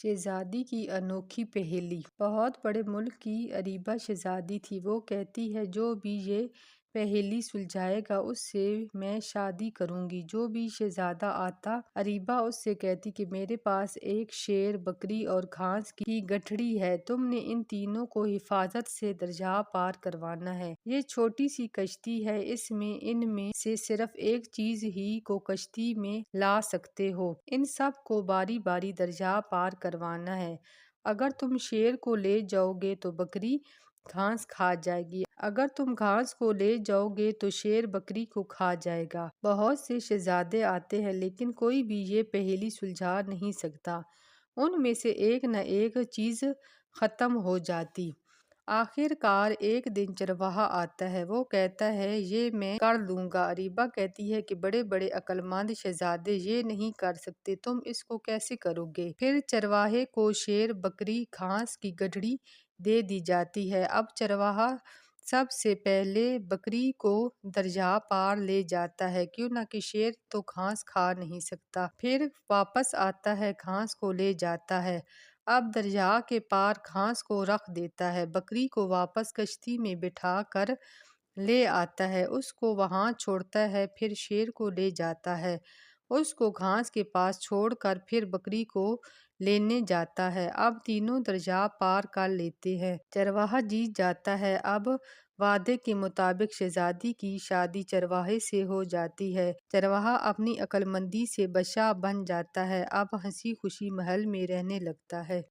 شہزادی کی انوکھی پہیلی۔ بہت بڑے ملک کی اریبہ شہزادی تھی۔ وہ کہتی ہے جو بھی یہ پہیلی سلجھائے گا اس سے میں شادی کروں گی۔ جو بھی شہزادہ آتا اریبہ اس سے کہتی کہ میرے پاس ایک شیر، بکری اور گھاس کی گٹھڑی ہے، تم نے ان تینوں کو حفاظت سے دریا پار کروانا ہے۔ یہ چھوٹی سی کشتی ہے، اس میں ان میں سے صرف ایک چیز ہی کو کشتی میں لا سکتے ہو، ان سب کو باری باری دریا پار کروانا ہے۔ اگر تم شیر کو لے جاؤ گے تو بکری گھاس کھا جائے گی، اگر تم گھاس کو لے جاؤ گے تو شیر بکری کو کھا جائے گا۔ بہت سے شہزادے آتے ہیں لیکن کوئی بھی یہ پہیلی سلجھا نہیں سکتا، ان میں سے ایک نہ ایک چیز ختم ہو جاتی۔ آخر کار ایک دن چرواہا آتا ہے، وہ کہتا ہے یہ میں کر لوں گا۔ اریبہ کہتی ہے کہ بڑے بڑے عقل مند شہزادے یہ نہیں کر سکتے، تم اس کو کیسے کرو گے؟ پھر چرواہے کو شیر، بکری، گھاس کی گٹھڑی دے دی جاتی ہے۔ اب چرواہا سب سے پہلے بکری کو دریا پار لے جاتا ہے، کیوں نہ کہ شیر تو گھاس کھا نہیں سکتا، پھر واپس آتا ہے، گھاس کو لے جاتا ہے۔ اب دریا کے پار گھاس کو رکھ دیتا ہے، بکری کو واپس کشتی میں بٹھا کر لے آتا ہے، اس کو وہاں چھوڑتا ہے، پھر شیر کو لے جاتا ہے، اس کو گھاس کے پاس چھوڑ کر پھر بکری کو لینے جاتا ہے۔ اب تینوں دریا پار کر لیتے ہیں، چرواہا جیت جاتا ہے۔ اب وعدے کے مطابق شہزادی کی شادی چرواہے سے ہو جاتی ہے، چرواہا اپنی عقل مندی سے بادشاہ بن جاتا ہے، اب ہنسی خوشی محل میں رہنے لگتا ہے۔